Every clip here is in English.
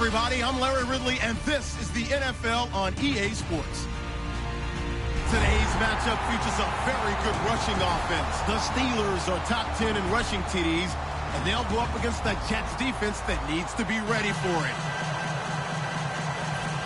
everybody. I'm Larry Ridley, and this is the NFL on EA Sports. Today's matchup features a very good rushing offense. The Steelers are top 10 in rushing TDs, and they'll go up against the Jets defense that needs to be ready for it.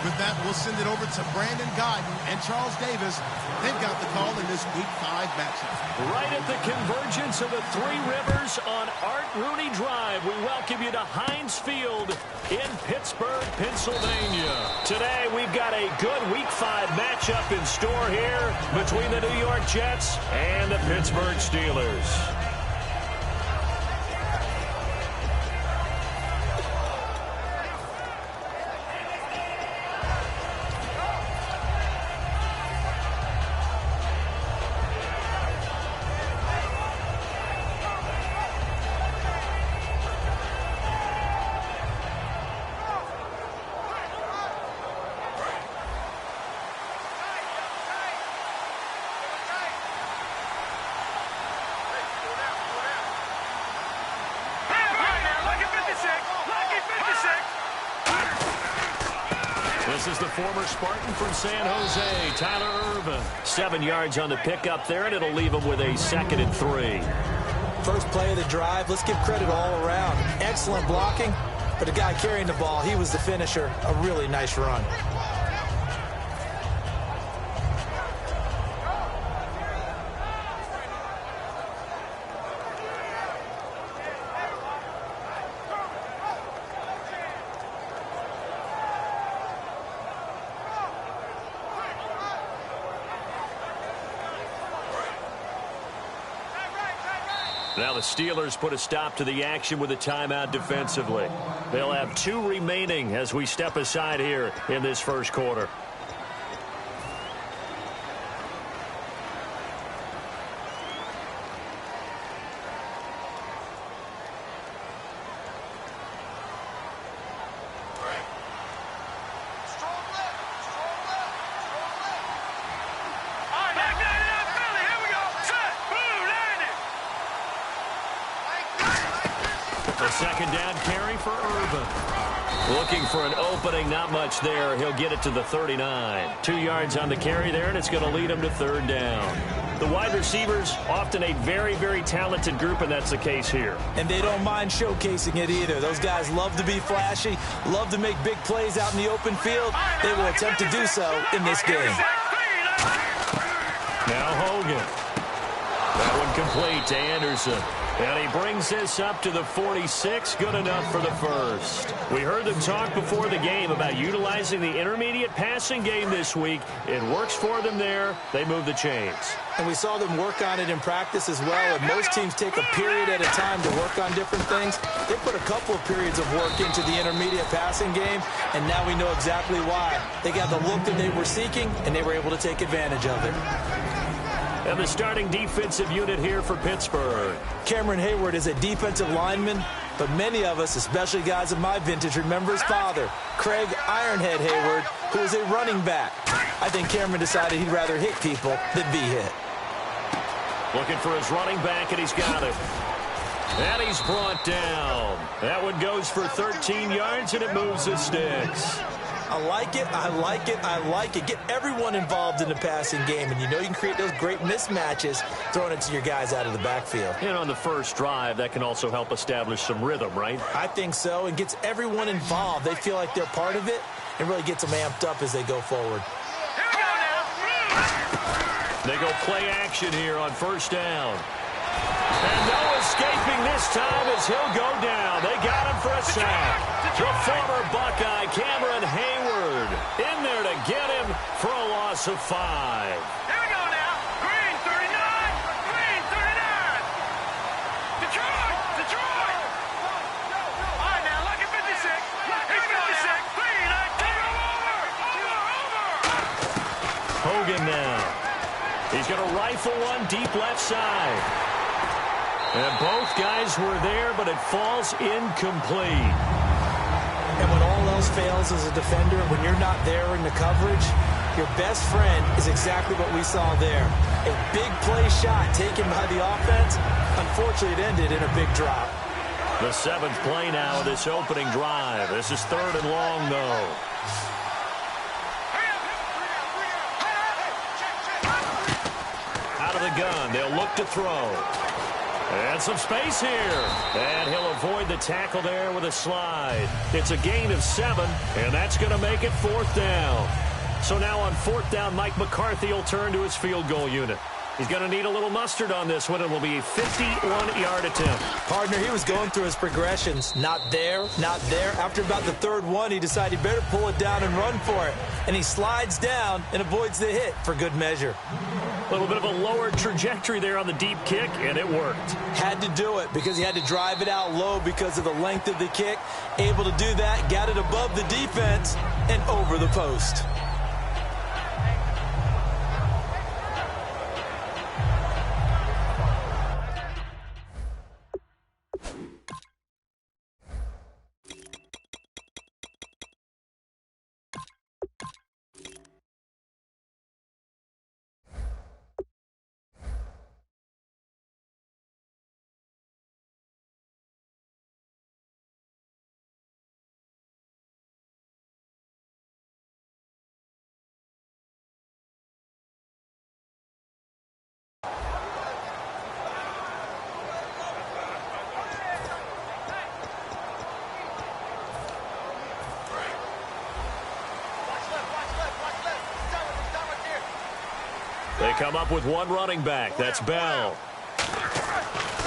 With that, we'll send it over to Brandon Godden and Charles Davis. They've got the call in this Week 5 matchup. Right at the convergence of the Three Rivers on Art Rooney Drive, we welcome you to Heinz Field in Pittsburgh, Pennsylvania. Today, we've got a good Week 5 matchup in store here between the New York Jets and the Pittsburgh Steelers. This is the former Spartan from San Jose, Tyler Irvin. 7 yards on the pickup there, and it'll leave him with a 2nd and 3. First play of the drive, let's give credit all around. Excellent blocking, but the guy carrying the ball, he was the finisher. A really nice run. Now the Steelers put a stop to the action with a timeout defensively. They'll have 2 remaining as we step aside here in this first quarter. A second down carry for Irvin. Looking for an opening, not much there. He'll get it to the 39. 2 yards on the carry there, and it's going to lead him to 3rd down. The wide receivers, often a very, very talented group, and that's the case here. And they don't mind showcasing it either. Those guys love to be flashy, love to make big plays out in the open field. They will attempt to do so in this game. Now Hogan. That one complete to Anderson. And he brings this up to the 46. Good enough for the first. We heard them talk before the game about utilizing the intermediate passing game this week. It works for them there. They move the chains. And we saw them work on it in practice as well. And most teams take a period at a time to work on different things. They put a couple of periods of work into the intermediate passing game, and now we know exactly why. They got the look that they were seeking, and they were able to take advantage of it. And the starting defensive unit here for Pittsburgh. Cameron Hayward is a defensive lineman, but many of us, especially guys of my vintage, remember his father, Craig Ironhead Hayward, who was a running back. I think Cameron decided he'd rather hit people than be hit. Looking for his running back, and he's got it. And he's brought down. That one goes for 13 yards, and it moves the sticks. I like it, I like it, I like it. Get everyone involved in the passing game, and you know you can create those great mismatches throwing it to your guys out of the backfield. And on the first drive, that can also help establish some rhythm, right? I think so, and gets everyone involved. They feel like they're part of it, and really gets them amped up as they go forward. They go play action here on first down. And no escaping this time as he'll go down. They got him for a sack. The former Buckeye, Cameron Hayward, in there to get him for a loss of 5. Here we go now. Green 39. Green 39. Detroit. Detroit. All right now, lucky 56. Lucky 56. Green, over. Hogan now. He's going to rifle one deep left side. And both guys were there, but it falls incomplete. And when all else fails as a defender, when you're not there in the coverage, your best friend is exactly what we saw there. A big play shot taken by the offense. Unfortunately, it ended in a big drop. The 7th play now of this opening drive. This is 3rd and long, though. Out of the gun, they'll look to throw. And some space here. And he'll avoid the tackle there with a slide. It's a gain of 7, and that's going to make it 4th down. So now on 4th down, Mike McCarthy will turn to his field goal unit. He's going to need a little mustard on this one. It will be a 51-yard attempt. Partner, he was going through his progressions. Not there, not there. After about the 3rd one, he decided he better pull it down and run for it. And he slides down and avoids the hit for good measure. A little bit of a lower trajectory there on the deep kick, and it worked. Had to do it because he had to drive it out low because of the length of the kick. Able to do that, got it above the defense and over the post. They come up with one running back. That's Bell.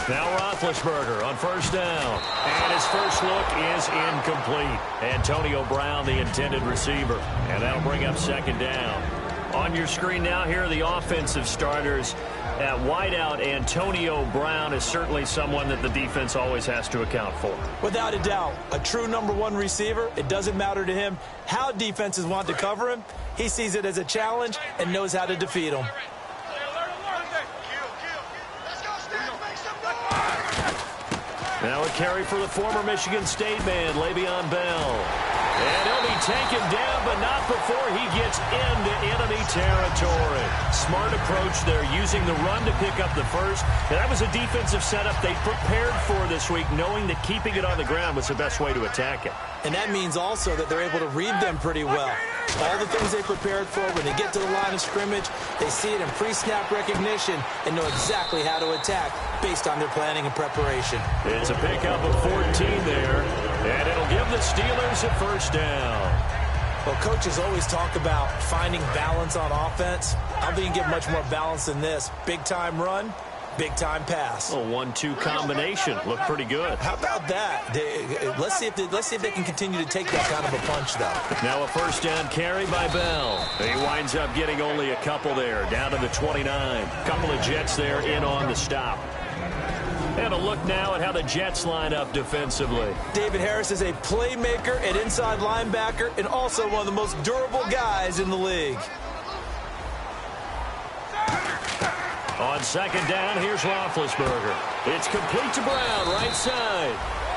Now Roethlisberger on 1st down. And his first look is incomplete. Antonio Brown, the intended receiver. And that'll bring up 2nd down. On your screen now, here are the offensive starters. At wideout, Antonio Brown is certainly someone that the defense always has to account for. Without a doubt, a true #1 receiver. It doesn't matter to him how defenses want to cover him. He sees it as a challenge and knows how to defeat him. Now a carry for the former Michigan State man, Le'Veon Bell. And he'll be taken down, but not before he gets into enemy territory. Smart approach there, using the run to pick up the first. And that was a defensive setup they prepared for this week, knowing that keeping it on the ground was the best way to attack it. And that means also that they're able to read them pretty well. All the things they prepared for, when they get to the line of scrimmage, they see it in pre-snap recognition and know exactly how to attack based on their planning and preparation. It's a pickup of 14 there, and it'll give the Steelers a 1st down. Well, coaches always talk about finding balance on offense. I don't think you can get much more balance than this. Big-time run, big-time pass. A 1-2 combination. Looked pretty good. How about that? Let's see if they can continue to take that kind of a punch, though. Now a 1st down carry by Bell. He winds up getting only a couple there, down to the 29. Couple of Jets there in on the stop. And a look now at how the Jets line up defensively. David Harris is a playmaker at inside linebacker and also one of the most durable guys in the league. On 2nd down, here's Roethlisberger. It's complete to Brown, right side.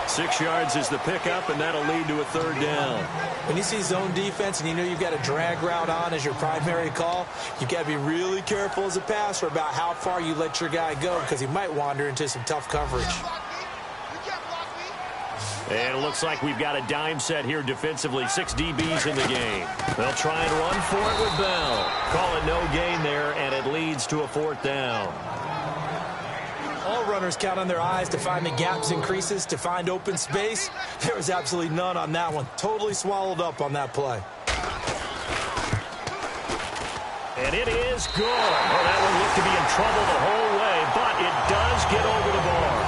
6 yards is the pickup, and that'll lead to a 3rd down. When you see zone defense and you know you've got a drag route on as your primary call, you've got to be really careful as a passer about how far you let your guy go because he might wander into some tough coverage. And it looks like we've got a dime set here defensively. 6 DBs in the game. They'll try and run for it with Bell. Call it no gain there, and it leads to a 4th down. All runners count on their eyes to find the gaps and creases, to find open space. There was absolutely none on that one. Totally swallowed up on that play. And it is good. Oh, that one looked to be in trouble the whole way, but it does get over the bar.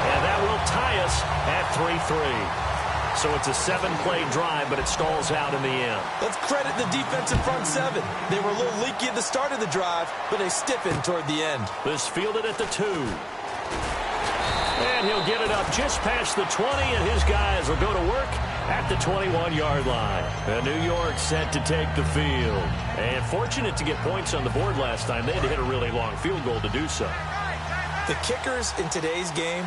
And that will tie us at 3-3. So it's a 7-play drive, but it stalls out in the end. Let's credit the defensive front 7. They were a little leaky at the start of the drive, but they stiffened toward the end. This fielded at the 2. And he'll get it up just past the 20, and his guys will go to work at the 21-yard line. And New York set to take the field. And fortunate to get points on the board last time. They had to hit a really long field goal to do so. The kickers in today's game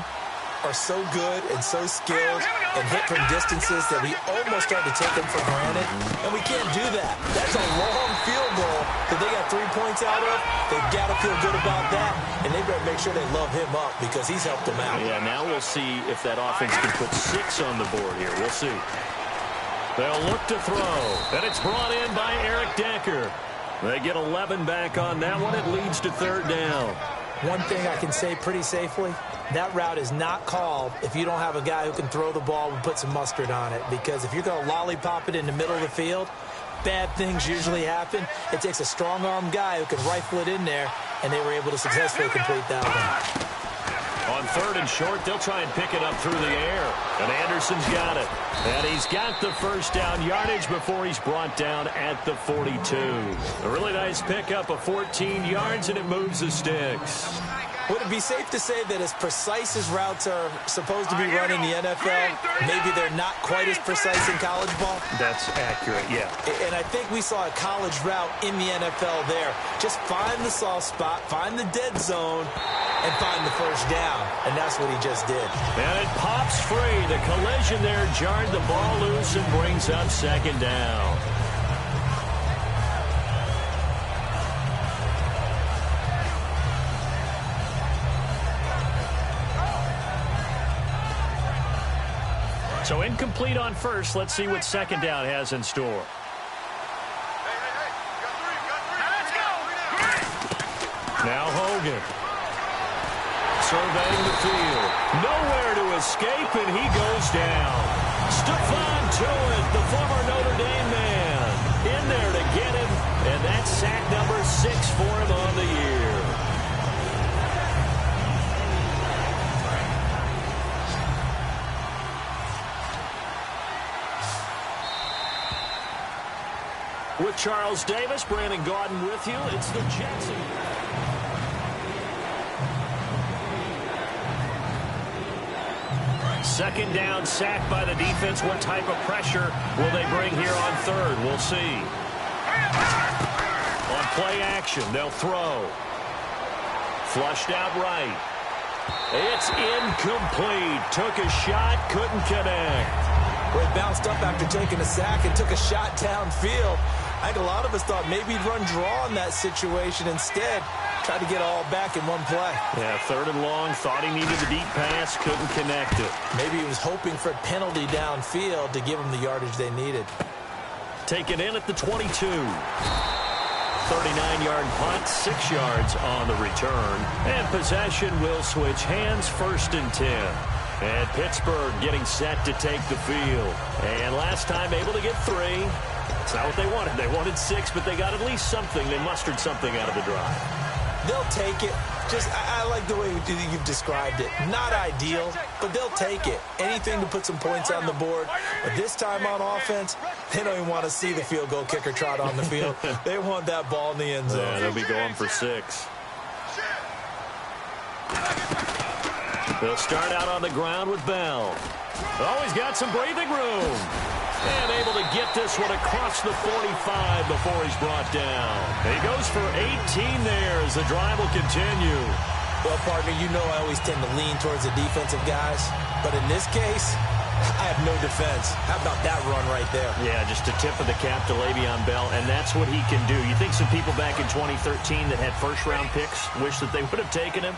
are so good and so skilled and hit from distances that we almost start to take them for granted, and we can't do that. That's a long field goal that they got 3 points out of, they've got to feel good about that, and they better make sure they love him up because he's helped them out. Yeah, now we'll see if that offense can put 6 on the board here. We'll see. They'll look to throw, and it's brought in by Eric Decker. They get 11 back on that one. It leads to 3rd down. One thing I can say pretty safely, that route is not called if you don't have a guy who can throw the ball and put some mustard on it. Because if you're going to lollipop it in the middle of the field, bad things usually happen. It takes a strong-arm guy who can rifle it in there, and they were able to successfully complete that one. On 3rd and short, they'll try and pick it up through the air. And Anderson's got it. And he's got the first down yardage before he's brought down at the 42. A really nice pickup of 14 yards, and it moves the sticks. Would it be safe to say that as precise as routes are supposed to be run in the NFL, maybe they're not quite as precise in college ball? That's accurate, yeah. And I think we saw a college route in the NFL there. Just find the soft spot, find the dead zone, and find the first down. And that's what he just did. And it pops free. The collision there jarred the ball loose and brings up 2nd down. So incomplete on first. Let's see what 2nd down has in store. Now Hogan. Surveying the field. Nowhere to escape, and he goes down. Stephon Tuitt, the former Notre Dame man, in there to get him, and that's sack number 6 for him on the year. With Charles Davis, Brandon Gaudin with you. It's the Jets. 2nd down, sack by the defense. What type of pressure will they bring here on 3rd? We'll see. On play action, they'll throw. Flushed out right. It's incomplete. Took a shot, couldn't connect. Well, he bounced up after taking a sack and took a shot downfield. I think a lot of us thought maybe he'd run draw in that situation. Instead, tried to get all back in one play. Yeah, 3rd and long. Thought he needed the deep pass. Couldn't connect it. Maybe he was hoping for a penalty downfield to give him the yardage they needed. Taken in at the 22. 39-yard punt, 6 yards on the return. And possession will switch hands, 1st and 10. And Pittsburgh getting set to take the field. And last time able to get 3. It's not what they wanted. They wanted 6, but they got at least something. They mustered something out of the drive. They'll take it. I like the way you've described it. Not ideal, but they'll take it. Anything to put some points on the board. But this time on offense, they don't even want to see the field goal kicker trot on the field. They want that ball in the end zone. Yeah, they'll be going for 6. They'll start out on the ground with Bell. Oh, he's got some breathing room. And able to get this one across the 45 before he's brought down. He goes for 18 there as the drive will continue. Well, partner, you know I always tend to lean towards the defensive guys. But in this case, I have no defense. How about that run right there? Yeah, just a tip of the cap to Le'Veon Bell, and that's what he can do. You think some people back in 2013 that had first-round picks wish that they would have taken him?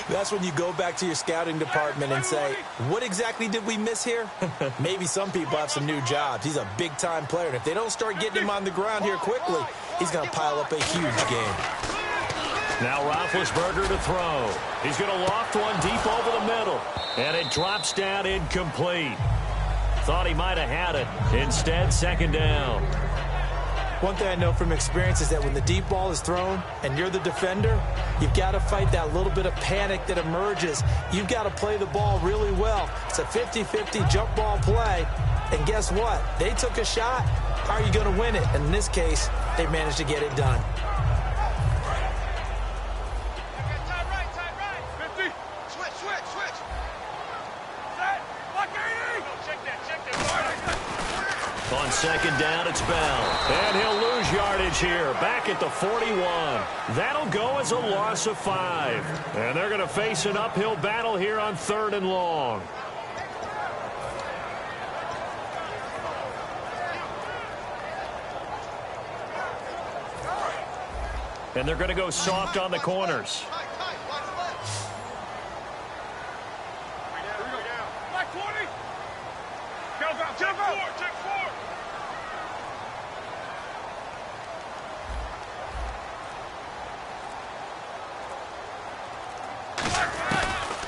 That's when you go back to your scouting department and say, what exactly did we miss here? Maybe some people have some new jobs. He's a big-time player, and if they don't start getting him on the ground here quickly, he's going to pile up a huge game. Now Roethlisberger to throw. He's going to loft one deep over the middle. And it drops down incomplete. Thought he might have had it. Instead, 2nd down. One thing I know from experience is that when the deep ball is thrown and you're the defender, you've got to fight that little bit of panic that emerges. You've got to play the ball really well. It's a 50-50 jump ball play. And guess what? They took a shot. How are you going to win it? And in this case, they managed to get it done. On 2nd down, it's Bell. And he'll lose yardage here. Back at the 41. That'll go as a loss of 5. And they're going to face an uphill battle here on 3rd and long. And they're going to go soft on the corners.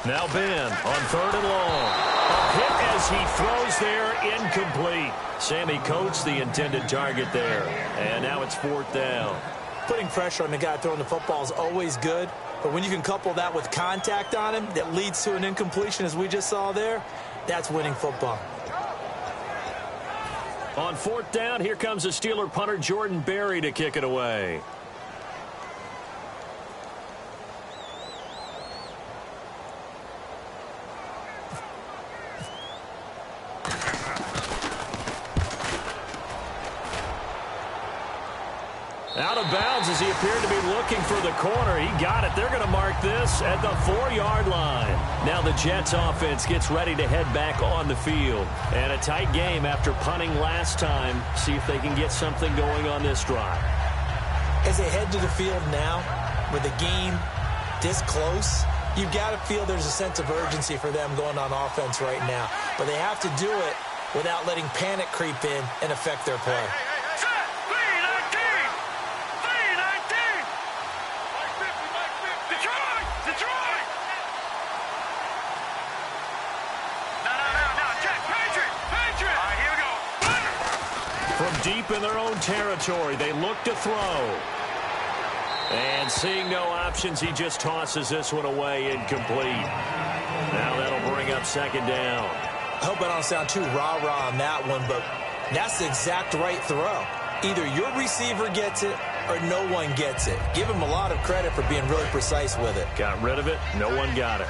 Now Ben on 3rd and long. A hit as he throws there, incomplete. Sammy Coates the intended target there. And now it's 4th down. Putting pressure on the guy throwing the football is always good, but when you can couple that with contact on him that leads to an incompletion, as we just saw there, that's winning football. On 4th down, here comes the Steeler punter Jordan Berry to kick it away. Out of bounds as he appeared to be looking for the corner. He got it. They're going to mark this at the 4-yard line. Now the Jets offense gets ready to head back on the field. And a tight game after punting last time. See if they can get something going on this drive. As they head to the field now, with the game this close, you've got to feel there's a sense of urgency for them going on offense right now. But they have to do it without letting panic creep in and affect their play. From deep in their own territory, they look to throw. And seeing no options, he just tosses this one away, incomplete. Now that'll bring up 2nd down. I hope I don't sound too rah-rah on that one, but that's the exact right throw. Either your receiver gets it or no one gets it. Give him a lot of credit for being really precise with it. Got rid of it. No one got it.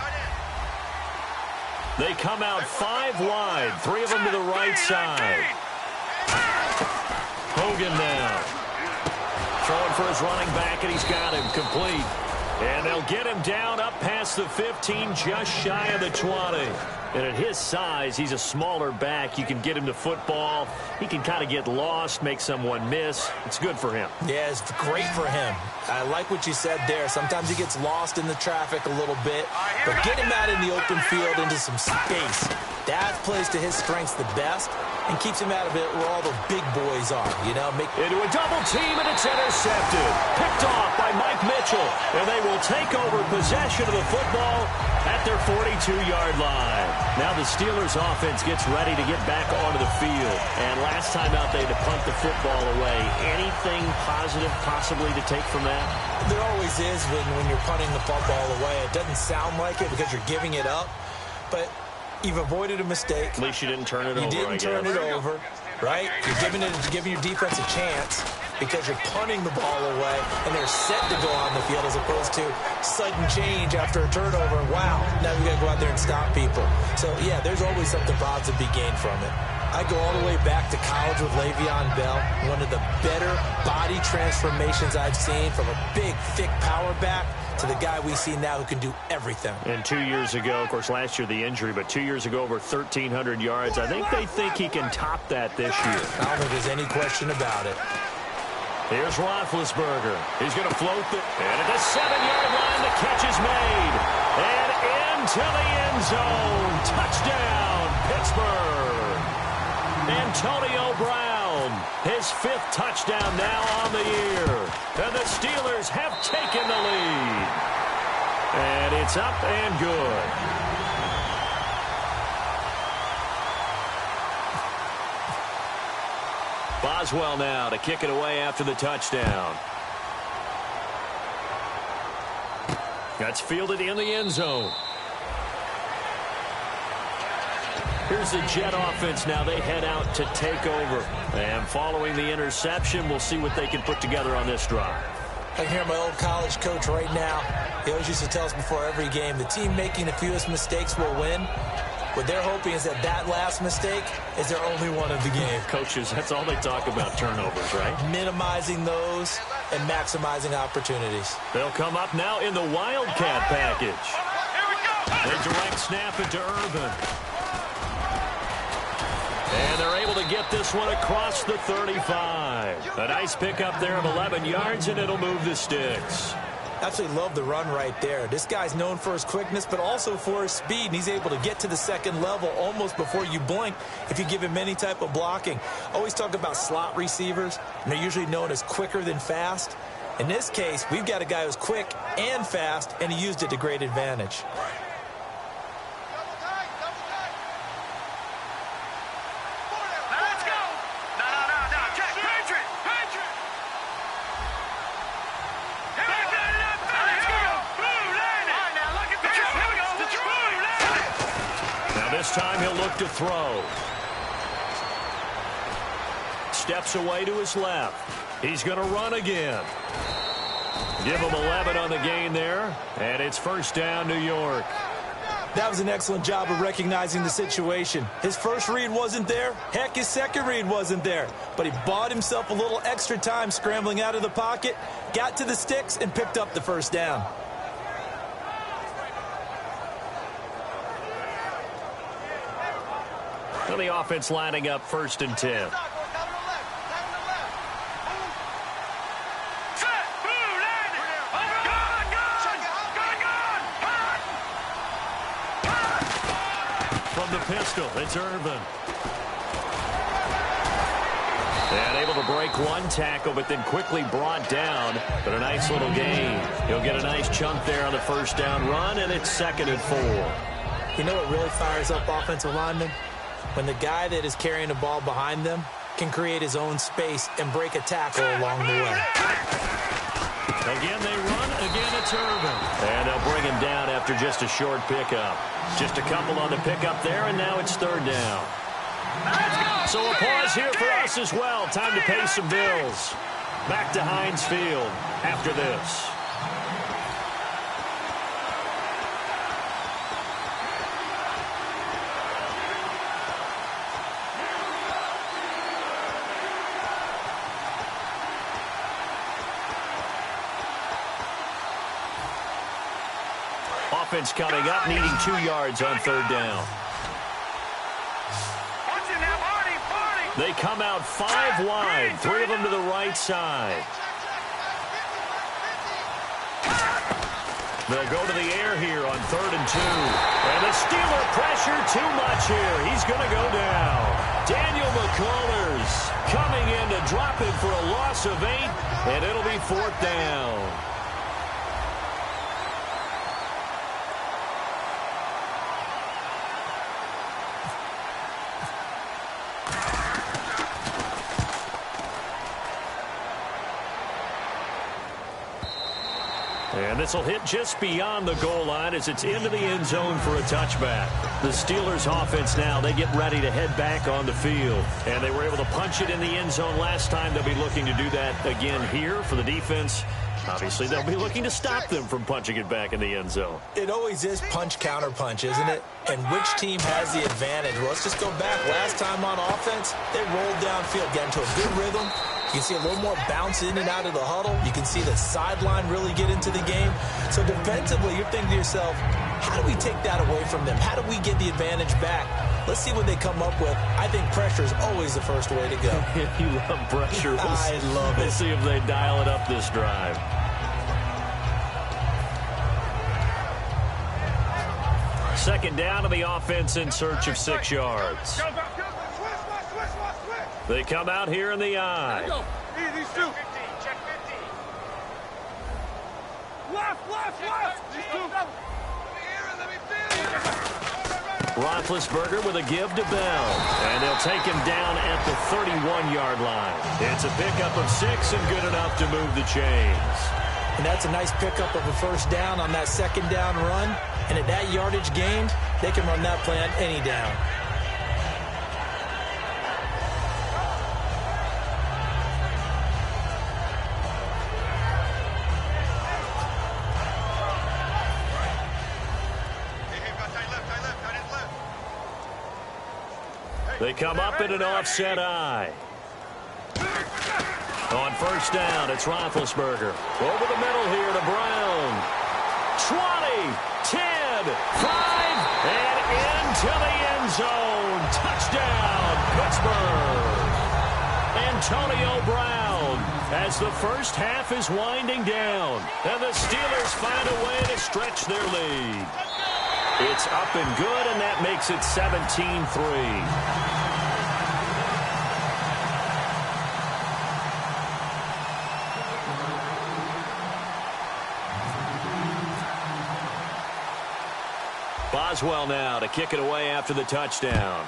They come out 5 wide, 3 of them to the right side. Hogan now. Throwing for his running back, and he's got him complete. And they'll get him down up past the 15, just shy of the 20. And at his size, he's a smaller back. You can get him to football. He can kind of get lost, make someone miss. It's good for him. Yeah, it's great for him. I like what you said there. Sometimes he gets lost in the traffic a little bit. But get him out in the open field into some space. That plays to his strengths the best and keeps him out of it where all the big boys are, you know. Into a double team, and it's intercepted. Picked off by Mike Mitchell. And they will take over possession of the football at their 42-yard line. Now the Steelers offense gets ready to get back onto the field. And last time out, they had to punt the football away. Anything positive possibly to take from that? There always is when you're punting the football away. It doesn't sound like it because you're giving it up, but you've avoided a mistake. At least you didn't turn it over. You didn't turn it over, right? You're giving your defense a chance because you're punting the ball away, and they're set to go on the field as opposed to sudden change after a turnover. Wow, now we got to go out there and stop people. So, yeah, there's always something positive to be gained from it. I go all the way back to college with Le'Veon Bell, one of the better body transformations I've seen, from a big, thick power back to the guy we see now who can do everything. And 2 years ago, of course, last year the injury, but 2 years ago over 1,300 yards. I think they think he can top that this year. I don't think there's any question about it. Here's Roethlisberger. He's going to float the... And at the 7-yard line, the catch is made. And into the end zone. Touchdown, Pittsburgh. Antonio Brown, his 5th touchdown now on the year. And the Steelers have taken the lead. And it's up and good. Boswell now to kick it away after the touchdown. That's fielded in the end zone. Here's the Jet offense now. They head out to take over. And following the interception, we'll see what they can put together on this drive. I can hear my old college coach right now. He always used to tell us before every game, the team making the fewest mistakes will win. What they're hoping is that last mistake is their only one of the game. Coaches, that's all they talk about, turnovers, right? Minimizing those and maximizing opportunities. They'll come up now in the Wildcat package. A direct snap into Urban. And they're able to get this one across the 35. A nice pickup there of 11 yards, and it'll move the sticks. Absolutely love the run right there. This guy's known for his quickness, but also for his speed, and he's able to get to the second level almost before you blink if you give him any type of blocking. Always talk about slot receivers, and they're usually known as quicker than fast. In this case, we've got a guy who's quick and fast, and he used it to great advantage. This time he'll look to throw. Steps away to his left. He's going to run again. Give him 11 on the gain there, and it's first down, New York. That was an excellent job of recognizing the situation. His first read wasn't there. Heck, his second read wasn't there. But he bought himself a little extra time scrambling out of the pocket, got to the sticks, and picked up the first down. Well, the offense lining up 1st and 10. From the pistol, it's Irvin. And able to break one tackle, but then quickly brought down. But a nice little gain. He'll get a nice chunk there on the first down run, and it's 2nd and 4. You know what really fires up offensive linemen? When the guy that is carrying the ball behind them can create his own space and break a tackle along the way. Again they run, again it's Irvin. And they'll bring him down after just a short pickup. Just a couple on the pickup there, and now it's 3rd down. So a pause here for us as well. Time to pay some bills. Back to Heinz Field after this. Offense coming up, needing 2 yards on 3rd down. They come out 5 wide, 3 of them to the right side. They'll go to the air here on 3rd and 2. And the Steeler pressure too much here. He's going to go down. Daniel McCullers coming in to drop him for a loss of 8, and it'll be 4th down. And this will hit just beyond the goal line as it's into the end zone for a touchback. The Steelers offense now, they get ready to head back on the field. And they were able to punch it in the end zone last time. They'll be looking to do that again here for the defense. Obviously, they'll be looking to stop them from punching it back in the end zone. It always is punch-counter-punch, isn't it? And which team has the advantage? Well, let's just go back. Last time on offense, they rolled downfield, got into a good rhythm. You can see a little more bounce in and out of the huddle. You can see the sideline really get into the game. So defensively, you're thinking to yourself, how do we take that away from them? How do we get the advantage back? Let's see what they come up with. I think pressure is always the first way to go. You love pressure. I love it. We'll see if they dial it up this drive. Second down to the offense in search of 6 yards. They come out here in the eye. Check 50. Left. Roethlisberger with a give to Bell. And they'll take him down at the 31-yard line. It's a pickup of 6 and good enough to move the chains. And that's a nice pickup of a first down on that second down run. And at that yardage gained, they can run that play on any down. They come up in an offset eye. On first down, it's Roethlisberger. Over the middle here to Brown. 20, 10, 5, and into the end zone. Touchdown, Pittsburgh. Antonio Brown, as the first half is winding down. And the Steelers find a way to stretch their lead. It's up and good, and that makes it 17-3. Boswell now to kick it away after the touchdown.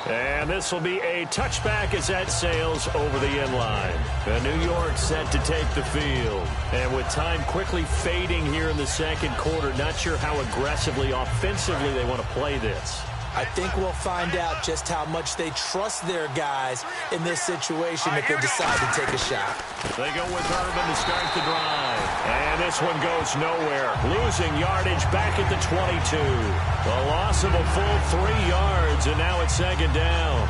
And this will be a touchback as that sails over the end line. And New York set to take the field. And with time quickly fading here in the second quarter, not sure how aggressively, offensively they want to play this. I think we'll find out just how much they trust their guys in this situation if they decide to take a shot. They go with Urban to start the drive. And this one goes nowhere. Losing yardage back at the 22. A loss of a full 3 yards, and now it's second down.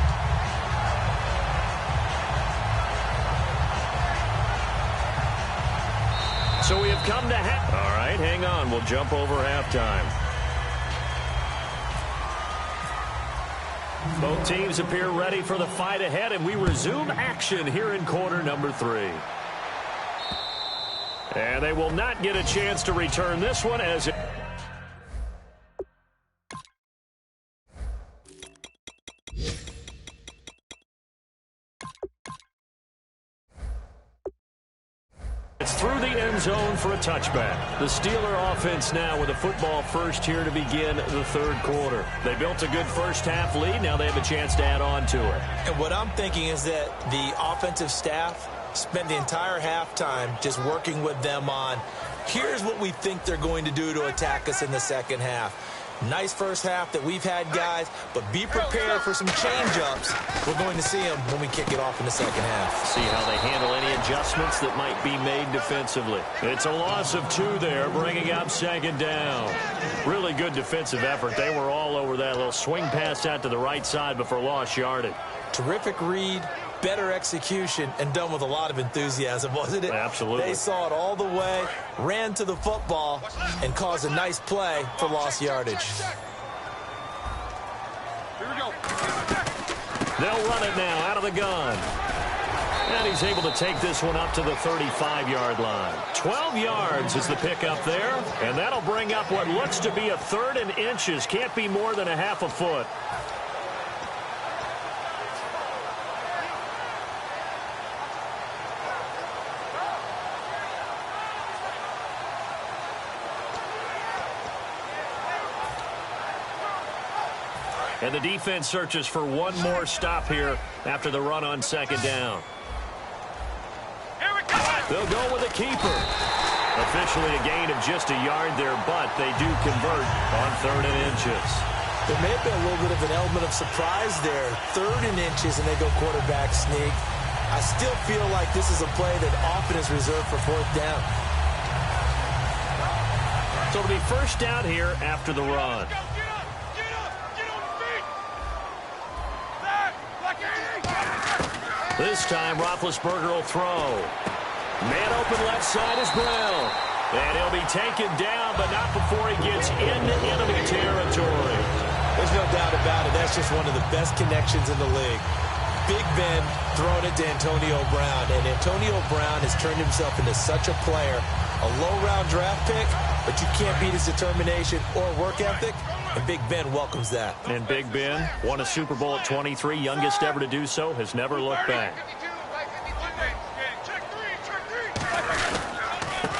So we have come to half. All right, hang on. We'll jump over halftime. Both teams appear ready for the fight ahead, and we resume action here in quarter number 3. And they will not get a chance to return this one as it... It's through the end zone for a touchback. The Steeler offense now with a football first here to begin the third quarter. They built a good first half lead. Now they have a chance to add on to it. And what I'm thinking is that the offensive staff spent the entire halftime just working with them on, here's what we think they're going to do to attack us in the second half. Nice first half that we've had, guys, but be prepared for some change-ups. We're going to see them when we kick it off in the second half. See how they handle any adjustments that might be made defensively. It's a loss of 2 there, bringing up second down. Really good defensive effort. They were all over that little swing pass out to the right side before lost yardage. Terrific read, better execution, and done with a lot of enthusiasm, wasn't it? Absolutely. They saw it all the way, ran to the football, and caused a nice play for lost yardage. Here we go. They'll run it now out of the gun. And he's able to take this one up to the 35-yard line. 12 yards is the pickup there, and that'll bring up what looks to be a 3rd and inches. Can't be more than a half a foot. And the defense searches for one more stop here after the run on second down. They'll go with a keeper. Officially a gain of just a yard there, but they do convert on 3rd and inches. There may have been a little bit of an element of surprise there. 3rd and inches, and they go quarterback sneak. I still feel like this is a play that often is reserved for 4th down. So it'll be first down here after the run. This time, Roethlisberger will throw. Man open left side is Brown. And he'll be taken down, but not before he gets into enemy territory. There's no doubt about it. That's just one of the best connections in the league. Big Ben throwing it to Antonio Brown. And Antonio Brown has turned himself into such a player. A low-round draft pick, but you can't beat his determination or work ethic. And Big Ben welcomes that. And Big Ben won a Super Bowl at 23, youngest ever to do so, has never looked back.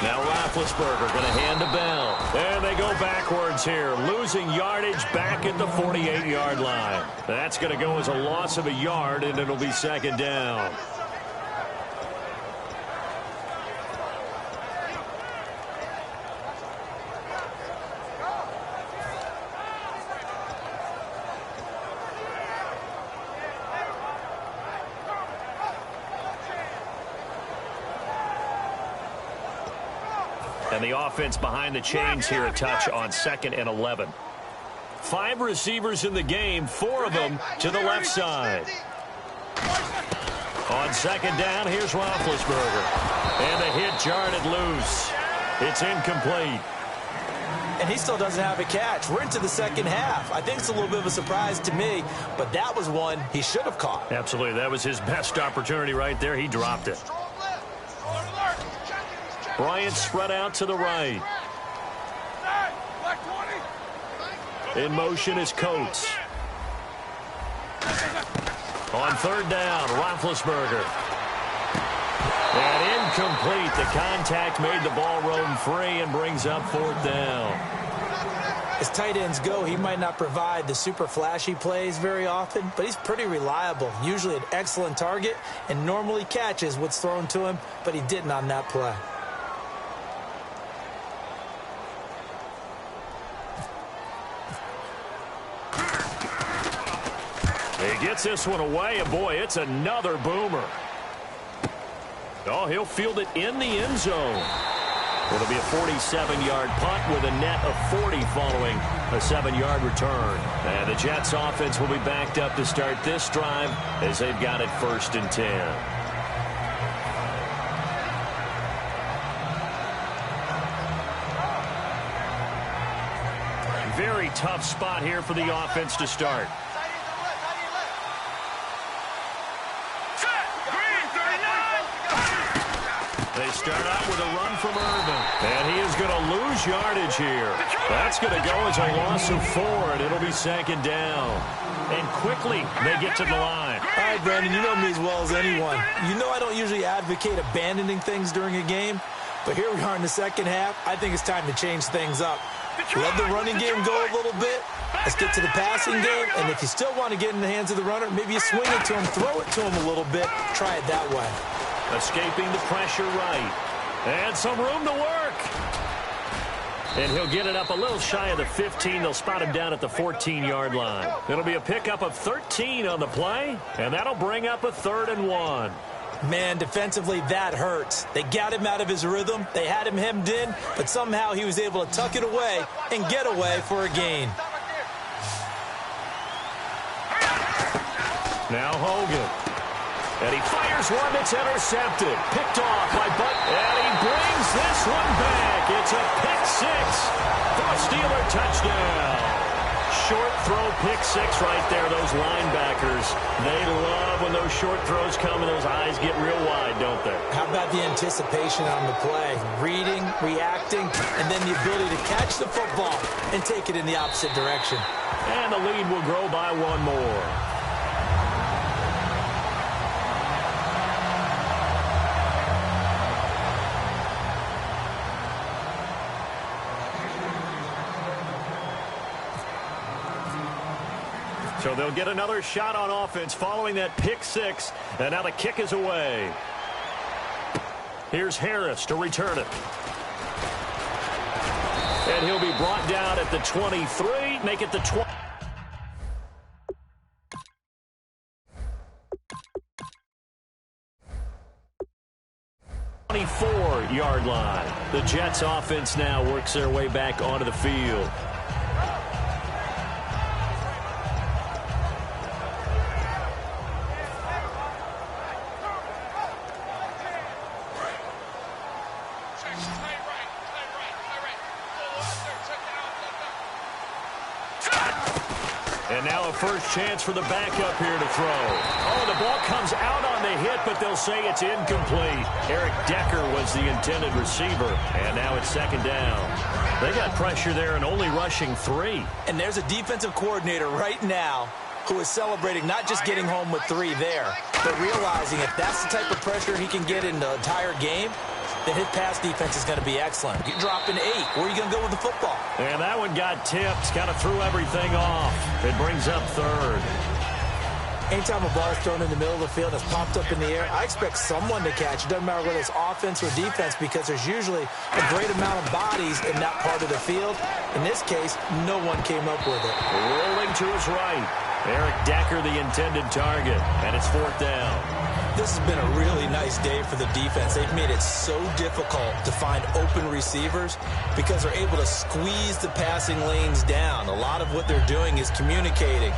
Now Roethlisberger going to hand to Bell. And they go backwards here, losing yardage back at the 48-yard line. That's going to go as a loss of a yard, and it'll be second down. And the offense behind the chains here, a touch on 2nd and 11. 5 receivers in the game, 4 of them to the left side. On second down, here's Roethlisberger. And the hit jarred it loose. It's incomplete. and he still doesn't have a catch. We're into the second half. I think it's a little bit of a surprise to me, but that was one he should have caught. Absolutely. That was his best opportunity right there. He dropped it. Bryant spread out to the right. In motion is Coates. On third down, Roethlisberger. And incomplete. The contact made the ball roam free and brings up fourth down. As tight ends go, he might not provide the super flashy plays very often, but he's pretty reliable, usually an excellent target, and normally catches what's thrown to him, but he didn't on that play. He gets this one away, and boy, it's another boomer. Oh, he'll field it in the end zone. It'll be a 47-yard punt with a net of 40 following a 7-yard return. And the Jets offense will be backed up to start this drive as they've got it 1st and 10. Very tough spot here for the offense to start. They start out with a run from Irvin. And he is going to lose yardage here. That's going to go as a loss of 4, and it'll be 2nd down. And quickly, they get to the line. All right, Brandon, you know me as well as anyone. You know I don't usually advocate abandoning things during a game, but here we are in the second half. I think it's time to change things up. Let the running game go a little bit. Let's get to the passing game, and if you still want to get in the hands of the runner, maybe you swing it to him, throw it to him a little bit, try it that way. Escaping the pressure right. And some room to work. And he'll get it up a little shy of the 15. They'll spot him down at the 14-yard line. It'll be a pickup of 13 on the play, and that'll bring up a 3rd and 1. Man, defensively, that hurts. They got him out of his rhythm. They had him hemmed in, but somehow he was able to tuck it away and get away for a gain. Now Hogan. And he fires one that's intercepted. Picked off by Butt. And he brings this one back. It's a pick 6 for a Steeler touchdown. Short throw pick 6 right there. Those linebackers, they love when those short throws come and those eyes get real wide, don't they? How about the anticipation on the play? Reading, reacting, and then the ability to catch the football and take it in the opposite direction. And the lead will grow by 1 more. So they'll get another shot on offense following that pick 6, and now the kick is away. Here's Harris to return it. And he'll be brought down at the 23, make it the 20. Yard line. The Jets offense now works their way back onto the field. And now a first chance for the backup here to throw. Oh, the ball comes out on the hit, but they'll say it's incomplete. Eric Decker was the intended receiver, and now it's 2nd down. They got pressure there and only rushing 3. And there's a defensive coordinator right now who is celebrating not just getting home with 3 there, but realizing if that's the type of pressure he can get in the entire game, then his pass defense is going to be excellent. You drop an 8. Where are you going to go with the football? And that one got tipped. Kind of threw everything off. It brings up 3rd. Anytime a ball is thrown in the middle of the field that's popped up in the air, I expect someone to catch. It doesn't matter whether it's offense or defense because there's usually a great amount of bodies in that part of the field. In this case, no one came up with it. Rolling to his right. Eric Decker, the intended target. And it's 4th down. This has been a really nice day for the defense. They've made it so difficult to find open receivers because they're able to squeeze the passing lanes down. A lot of what they're doing is communicating.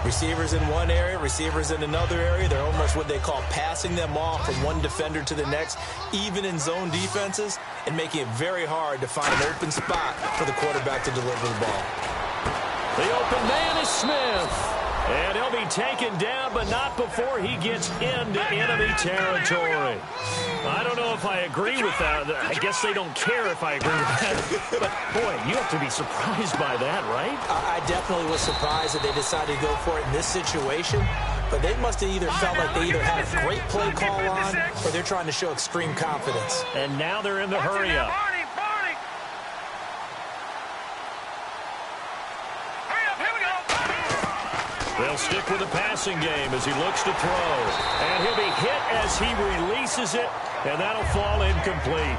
Receivers in one area, receivers in another area. They're almost what they call passing them off from one defender to the next, even in zone defenses, and making it very hard to find an open spot for the quarterback to deliver the ball. The open man is Smith. And he'll be taken down, but not before he gets into enemy territory. I don't know if I agree with that. I guess they don't care if I agree with that. But, boy, you have to be surprised by that, right? I definitely was surprised that they decided to go for it in this situation. But they must have either felt like they either had a great play call on or they're trying to show extreme confidence. And now they're in the hurry-up. They'll stick with the passing game as he looks to throw. And he'll be hit as he releases it, and that'll fall incomplete.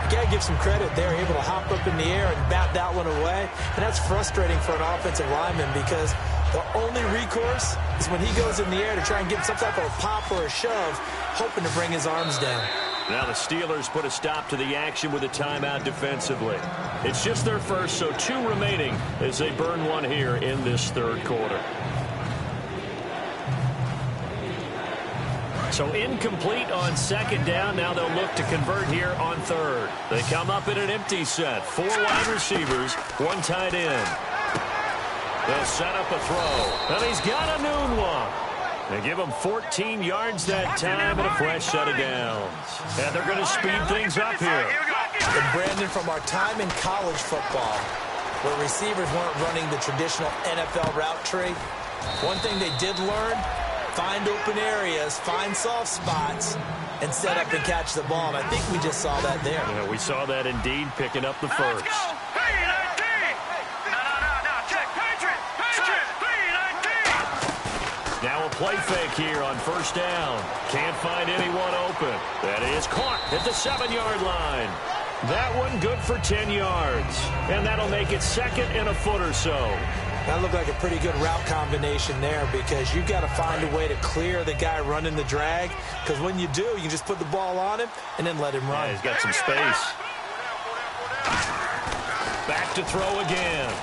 You got to give some credit. They're able to hop up in the air and bat that one away. And that's frustrating for an offensive lineman because the only recourse is when he goes in the air to try and get some type of a pop or a shove, hoping to bring his arms down. Now the Steelers put a stop to the action with a timeout defensively. It's just their first, so 2 remaining as they burn one here in this third quarter. So incomplete on second down. Now they'll look to convert here on third. They come up in an empty set. 4 wide receivers, 1 tight end. They'll set up a throw. And he's got a noon one. They give him 14 yards that time and a fresh set of downs. And they're going to speed things up here. And Brandon, from our time in college football, where receivers weren't running the traditional NFL route tree, one thing they did learn, find open areas, find soft spots, and set up and catch the ball. And I think we just saw that there. Yeah, we saw that indeed, picking up the first. Now a play fake here on first down. Can't find anyone open. That is caught at the 7-yard line. That one good for 10 yards. And that'll make it second and a foot or so. That looked like a pretty good route combination there because you've got to find a way to clear the guy running the drag. Because when you do, you just put the ball on him and then let him run. Yeah, he's got some space. Back to throw again.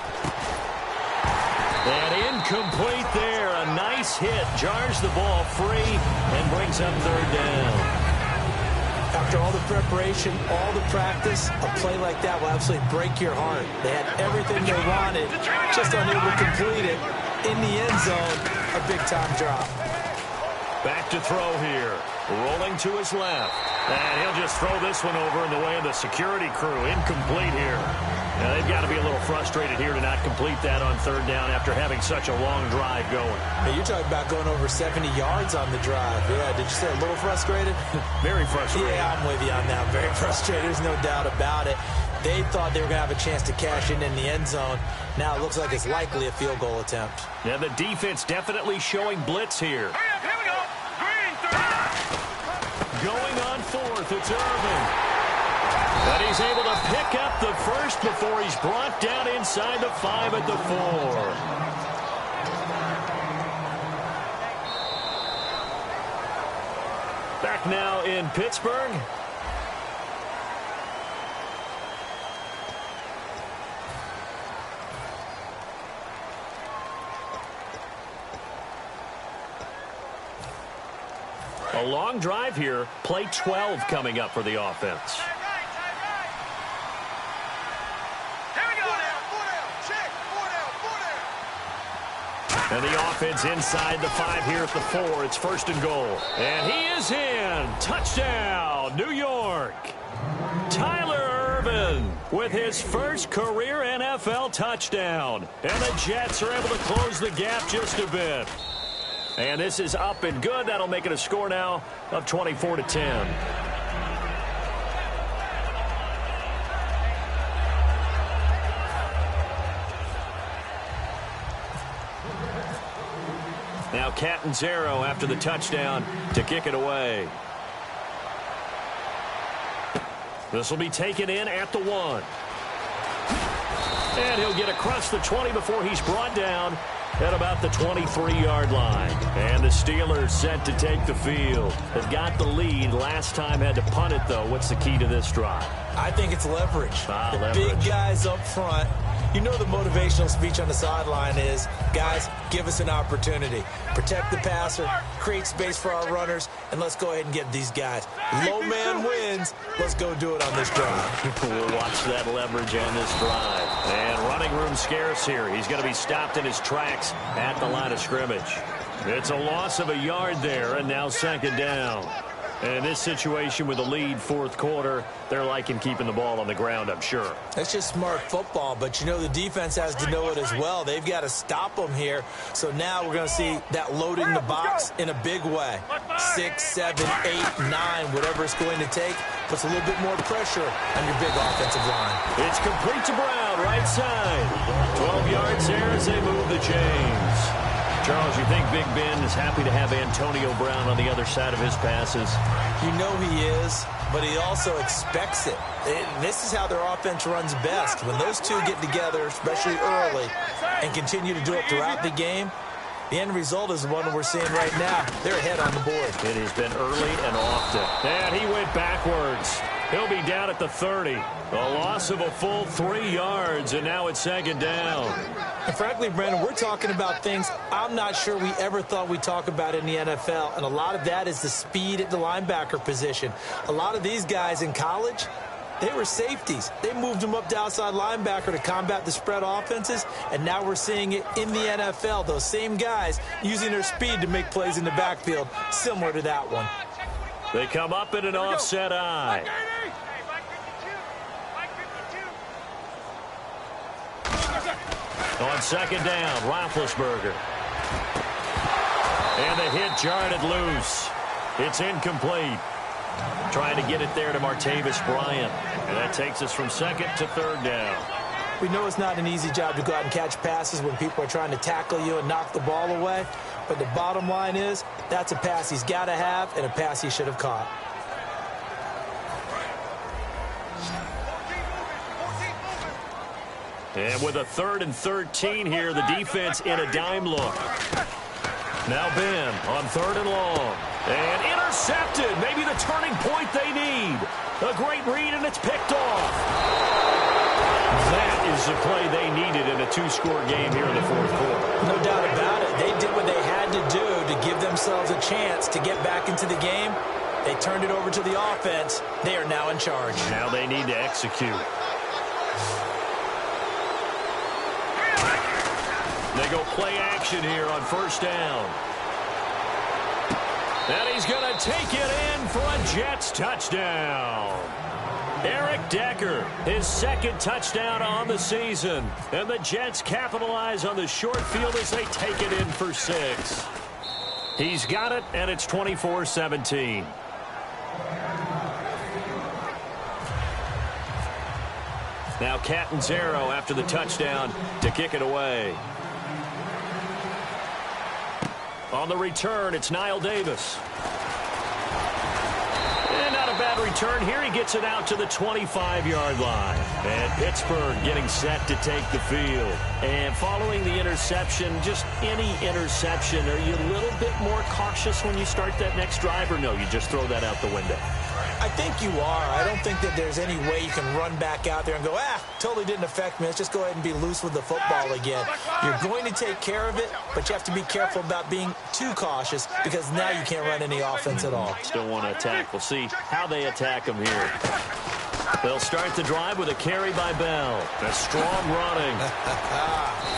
And incomplete there. A nice hit. Jars the ball free and brings up third down. After all the preparation, all the practice, a play like that will absolutely break your heart. They had everything they wanted, just unable to complete it. In the end zone, a big-time drop. Back to throw here. Rolling to his left. And he'll just throw this one over in the way of the security crew. Incomplete here. Now, they've got to be a little frustrated here to not complete that on third down after having such a long drive going. Hey, you're talking about going over 70 yards on the drive. Yeah, did you say a little frustrated? Very frustrated. Yeah, I'm with you on that. Very frustrated. There's no doubt about it. They thought they were going to have a chance to cash in the end zone. Now it looks like it's likely a field goal attempt. Yeah, the defense definitely showing blitz here. Here we go. Green, 39. Going on fourth, it's Irvin. But he's able to pick up the first before he's brought down inside the 5 at the 4. Back now in Pittsburgh. A long drive here. Play 12 coming up for the offense. And the offense inside the 5 here at the 4. It's first and goal. And he is in. Touchdown, New York. Tyler Irvin with his first career NFL touchdown. And the Jets are able to close the gap just a bit. And this is up and good. That'll make it a score now of 24-10. Now Catanzaro after the touchdown to kick it away. This will be taken in at the 1. And he'll get across the 20 before he's brought down at about the 23-yard line. And the Steelers set to take the field. They've got the lead. Last time had to punt it, though. What's the key to this drive? I think it's leverage. Leverage. Big guys up front You know the motivational speech on the sideline is, guys, give us an opportunity. Protect the passer, create space for our runners, and let's go ahead and get these guys. Low man wins. Let's go do it on this drive. We'll watch that leverage on this drive. And running room scarce here. He's going to be stopped in his tracks at the line of scrimmage. It's a loss of a yard there, and now second down. And in this situation with the lead fourth quarter, they're liking keeping the ball on the ground, I'm sure. That's just smart football, but you know the defense has to know it as well. They've got to stop them here. So now we're going to see that loading the box in a big way. 6, 7, 8, 9, whatever it's going to take, puts a little bit more pressure on your big offensive line. It's complete to Brown, right side. 12 yards there as they move the chains. Charles, you think Big Ben is happy to have Antonio Brown on the other side of his passes? You know he is, but he also expects it. This is how their offense runs best. When those two get together, especially early, and continue to do it throughout the game, the end result is the one we're seeing right now. They're ahead on the board. It has been early and often. And he went backwards. He'll be down at the 30. A loss of a full 3 yards, and now it's second down. And frankly, Brandon, we're talking about things I'm not sure we ever thought we'd talk about in the NFL, and a lot of that is the speed at the linebacker position. A lot of these guys in college, they were safeties. They moved them up to outside linebacker to combat the spread offenses, and now we're seeing it in the NFL. Those same guys using their speed to make plays in the backfield, similar to that one. They come up in an offset eye. On second down, Roethlisberger. And the hit jarred it loose. It's incomplete. Trying to get it there to Martavis Bryant. And that takes us from second to third down. We know it's not an easy job to go out and catch passes when people are trying to tackle you and knock the ball away. But the bottom line is, that's a pass he's got to have and a pass he should have caught. And with a 3rd and 13 here, the defense in a dime look. Now Ben on 3rd and long. And intercepted. Maybe the turning point they need. A great read, and it's picked off. That is the play they needed in a 2-score game here in the fourth quarter. No doubt about it. They did what they had to do to give themselves a chance to get back into the game. They turned it over to the offense. They are now in charge. Now they need to execute. They go play action here on first down. And he's going to take it in for a Jets touchdown. Eric Decker, his 2nd touchdown on the season. And the Jets capitalize on the short field as they take it in for 6. He's got it, and it's 24-17. Now Catanzaro after the touchdown to kick it away. On the return, it's Niall Davis. And not a bad return here. He gets it out to the 25-yard line. And Pittsburgh getting set to take the field. And following the interception, just any interception, are you a little bit more cautious when you start that next drive, or no, you just throw that out the window? I think you are. I don't think that there's any way you can run back out there and go, totally didn't affect me. Let's just go ahead and be loose with the football again. You're going to take care of it, but you have to be careful about being too cautious because now you can't run any offense at all. Still want to attack. We'll see how they attack them here. They'll start the drive with a carry by Bell. A strong running.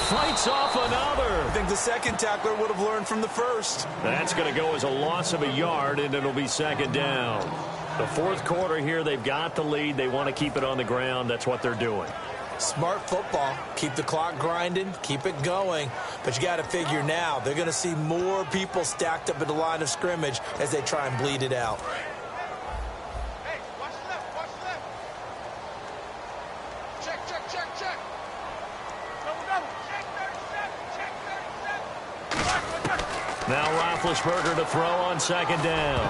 Fights off another. I think the second tackler would have learned from the first. That's going to go as a loss of a yard, and it'll be second down. The fourth quarter here, they've got the lead. They want to keep it on the ground. That's what they're doing. Smart football. Keep the clock grinding. Keep it going. But you got to figure now, they're going to see more people stacked up at the line of scrimmage as they try and bleed it out. Hey, watch the left, watch the left. Check, check, check, check. Double, double. Check 37, check 37. Now Roethlisberger to throw on second down.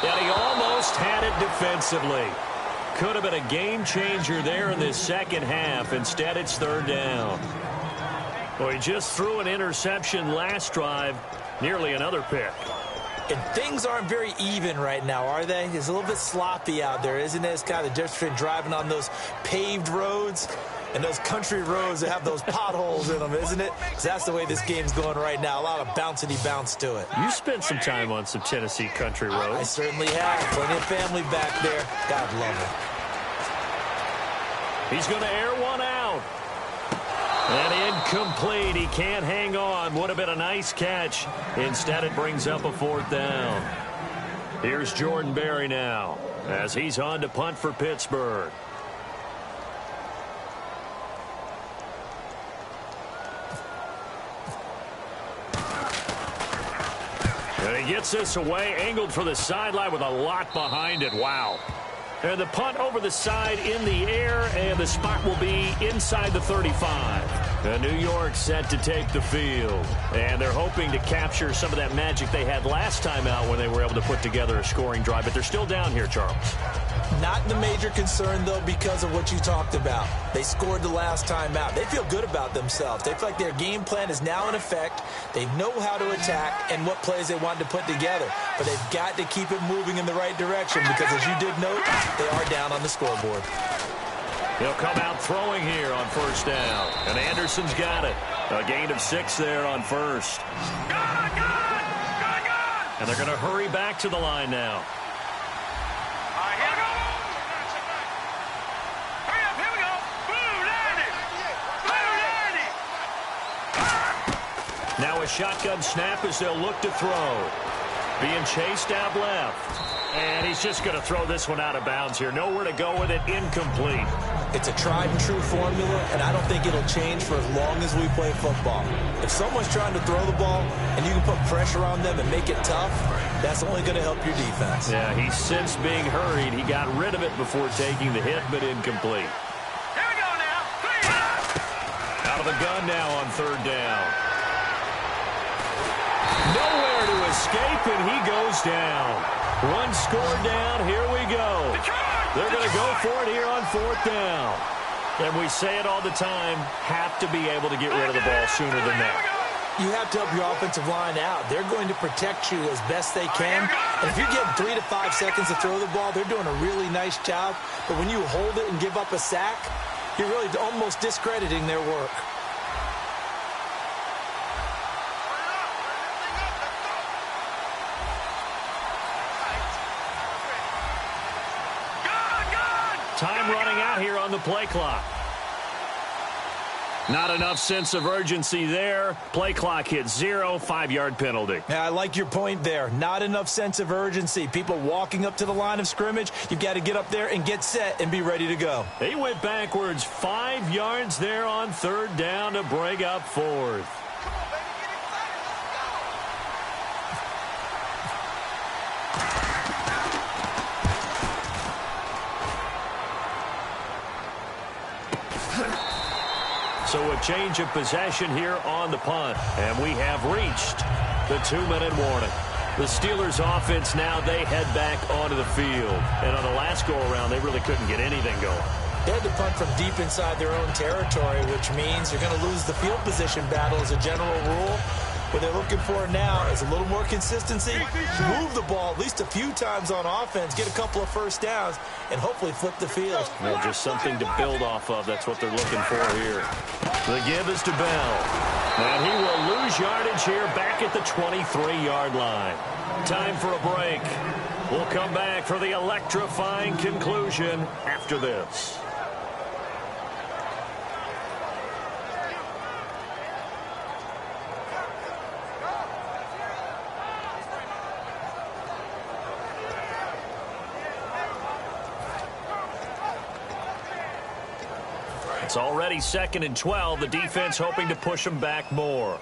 And he almost had it defensively. Could have been a game changer there in this second half. Instead, it's third down. Well, he just threw an interception last drive. Nearly another pick. And things aren't very even right now, are they? It's a little bit sloppy out there, isn't it? It's kind of the difference between driving on those paved roads And those country roads that have those potholes in them, isn't it? 'Cause that's the way this game's going right now. A lot of bouncy bounce to it. You spent some time on some Tennessee country roads. I certainly have. Plenty of family back there. God love it. He's going to air one out. And incomplete. He can't hang on. Would have been a nice catch. Instead, it brings up a 4th down. Here's Jordan Berry now as he's on to punt for Pittsburgh. And he gets this away, angled for the sideline with a lot behind it. Wow. And the punt over the side in the air, and the spot will be inside the 35. And New York set to take the field. And they're hoping to capture some of that magic they had last time out when they were able to put together a scoring drive. But they're still down here, Charles. Not the major concern, though, because of what you talked about. They scored the last time out. They feel good about themselves. They feel like their game plan is now in effect. They know how to attack and what plays they want to put together. But they've got to keep it moving in the right direction because, as you did note, they are down on the scoreboard. He'll come out throwing here on 1st down. And Anderson's got it. A gain of 6 there on 1st. And they're going to hurry back to the line now. Now a shotgun snap as they'll look to throw. Being chased out left. And he's just going to throw this one out of bounds here. Nowhere to go with it. Incomplete. It's a tried and true formula, and I don't think it'll change for as long as we play football. If someone's trying to throw the ball and you can put pressure on them and make it tough, that's only going to help your defense. Yeah, he's since being hurried. He got rid of it before taking the hit, but incomplete. Here we go now. Out of the gun now on 3rd down. Nowhere to escape, and he goes down. One score down. Here we go. They're going to go for it here on 4th down. And we say it all the time, have to be able to get rid of the ball sooner than that. You have to help your offensive line out. They're going to protect you as best they can. And if you're getting 3 to 5 seconds to throw the ball, they're doing a really nice job. But when you hold it and give up a sack, you're really almost discrediting their work. Time running out here on the play clock. Not enough sense of urgency there. Play clock hits 0, 5-yard penalty. Yeah, I like your point there. Not enough sense of urgency. People walking up to the line of scrimmage, you've got to get up there and get set and be ready to go. He went backwards 5 yards there on 3rd down to break up 4th. So a change of possession here on the punt. And we have reached the 2-minute warning. The Steelers offense now, they head back onto the field. And on the last go-around, they really couldn't get anything going. They had to punt from deep inside their own territory, which means you're going to lose the field position battle as a general rule. What they're looking for now is a little more consistency, move the ball at least a few times on offense, get a couple of 1st downs, and hopefully flip the field. Well, just something to build off of. That's what they're looking for here. The give is to Bell. And he will lose yardage here back at the 23-yard line. Time for a break. We'll come back for the electrifying conclusion after this. It's already 2nd and 12. The defense hoping to push them back more.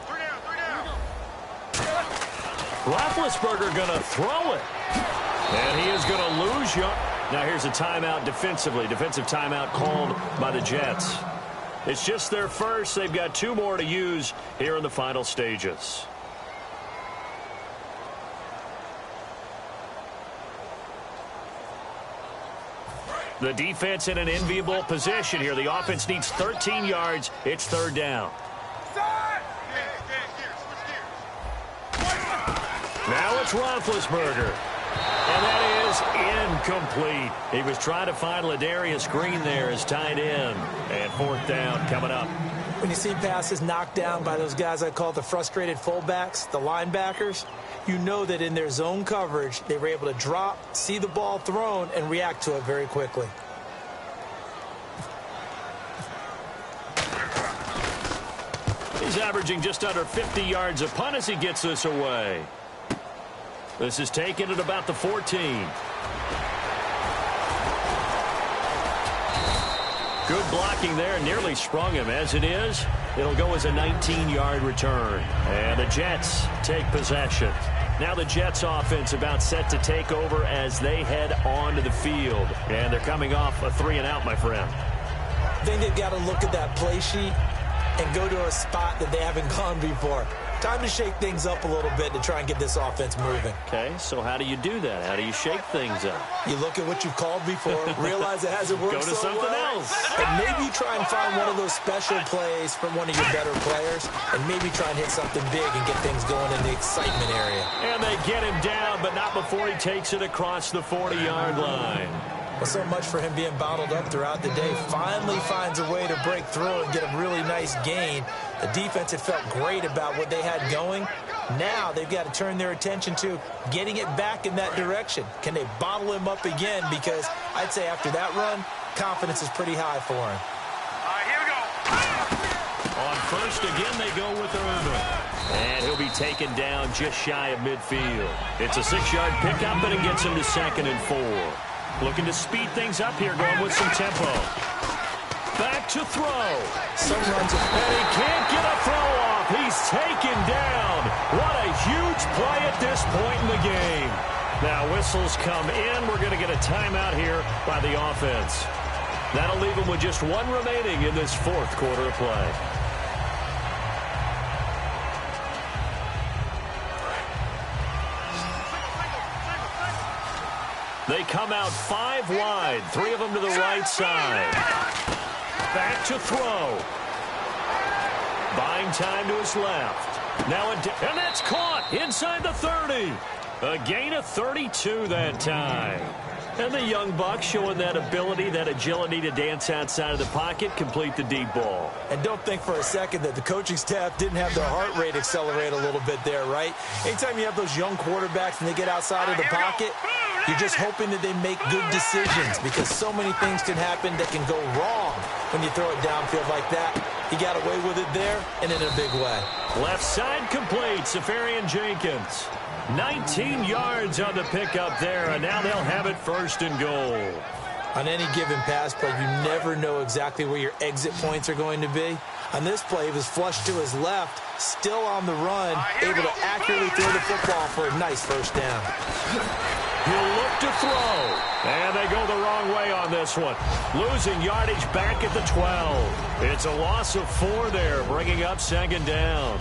3 down. Roethlisberger going to throw it. And he is going to lose yard. Now here's a timeout defensively. Defensive timeout called by the Jets. It's just their first. They've got 2 more to use here in the final stages. The defense in an enviable position here. The offense needs 13 yards. It's 3rd down. Now it's Roethlisberger. And that is incomplete. He was trying to find Ladarius Green there as tight end. And fourth down coming up. When you see passes knocked down by those guys I call the frustrated fullbacks, the linebackers, you know that in their zone coverage, they were able to drop, see the ball thrown, and react to it very quickly. He's averaging just under 50 yards a punt as he gets this away. This is taken at about the 14. Good blocking there, nearly sprung him. As it is, it'll go as a 19-yard return. And the Jets take possession. Now the Jets offense about set to take over as they head onto the field. And they're coming off a 3-and-out, my friend. I think they've got to look at that play sheet and go to a spot that they haven't gone before. Time to shake things up a little bit to try and get this offense moving. Okay, so how do you do that? How do you shake things up? You look at what you've called before, realize it hasn't worked Go to so something well, else. and maybe try and find one of those special plays from one of your better players, and maybe try and hit something big and get things going in the excitement area. And they get him down, but not before he takes it across the 40-yard line. Well, so much for him being bottled up throughout the day. Finally finds a way to break through and get a really nice gain. The defense had felt great about what they had going. Now they've got to turn their attention to getting it back in that direction. Can they bottle him up again? Because I'd say after that run, confidence is pretty high for him. All right, here we go. On first, again, they go with their own. And he'll be taken down just shy of midfield. It's a 6-yard pickup, and it gets him to 2nd and 4. Looking to speed things up here, going with some tempo. Back to throw. Some runs are... And he can't get a throw off. He's taken down. What a huge play at this point in the game. Now whistles come in. We're going to get a timeout here by the offense. That'll leave them with just one remaining in this fourth quarter of play. They come out 5 wide, 3 of them to the right side. Back to throw. Buying time to his left. Now, and that's caught inside the 30. A gain of 32 that time. And the young buck showing that ability, that agility to dance outside of the pocket, complete the deep ball. And don't think for a second that the coaching staff didn't have their heart rate accelerate a little bit there, right? Anytime you have those young quarterbacks and they get outside of the pocket, you're just hoping that they make good decisions because so many things can happen that can go wrong when you throw it downfield like that. He got away with it there and in a big way. Left side complete, Safarian Jenkins. 19 yards on the pickup there, and now they'll have it 1st and goal. On any given pass play, you never know exactly where your exit points are going to be. On this play, he was flushed to his left, still on the run, able to accurately throw the football for a nice 1st down. He'll look to throw, and they go the wrong way on this one. Losing yardage back at the 12. It's a loss of 4 there, bringing up 2nd down.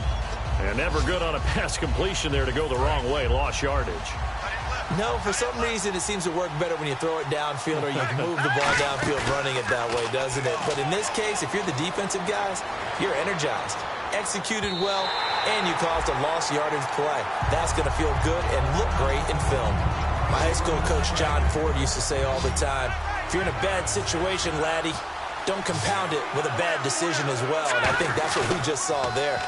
And never good on a pass completion there to go the wrong way. Lost yardage. No, for some reason it seems to work better when you throw it downfield or you move the ball downfield running it that way, doesn't it? But in this case, if you're the defensive guys, you're energized, executed well, and you caused a lost yardage play. That's going to feel good and look great in film. My high school coach John Ford used to say all the time, if you're in a bad situation, laddie, don't compound it with a bad decision as well. And I think that's what we just saw there.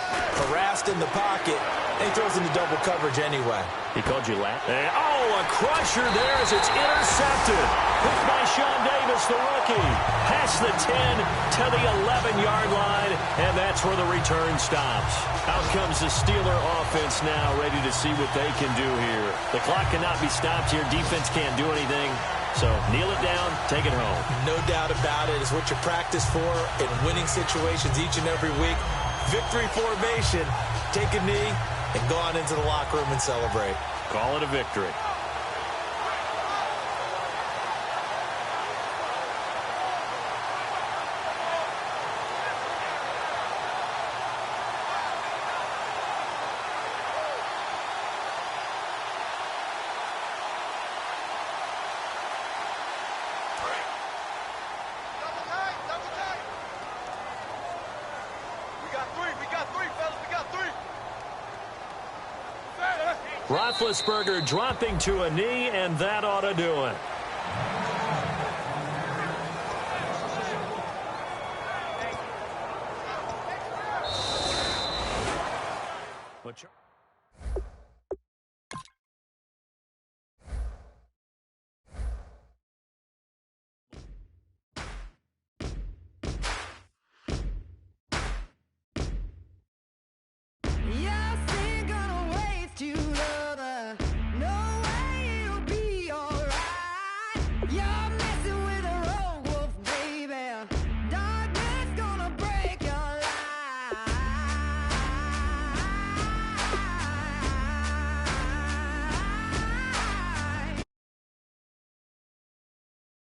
Harassed in the pocket, and he throws into double coverage anyway. He called you lad. Oh, a crusher there as it's intercepted. Picked by Sean Davis, the rookie. Past the 10 to the 11-yard line, and that's where the return stops. Out comes the Steeler offense now, ready to see what they can do here. The clock cannot be stopped here. Defense can't do anything. So kneel it down, take it home. No doubt about it. It's what you practice for in winning situations each and every week. Victory formation. Take a knee and go on into the locker room and celebrate. Call it a victory. We got three, fellas. We got three. Roethlisberger dropping to a knee, and that ought to do it.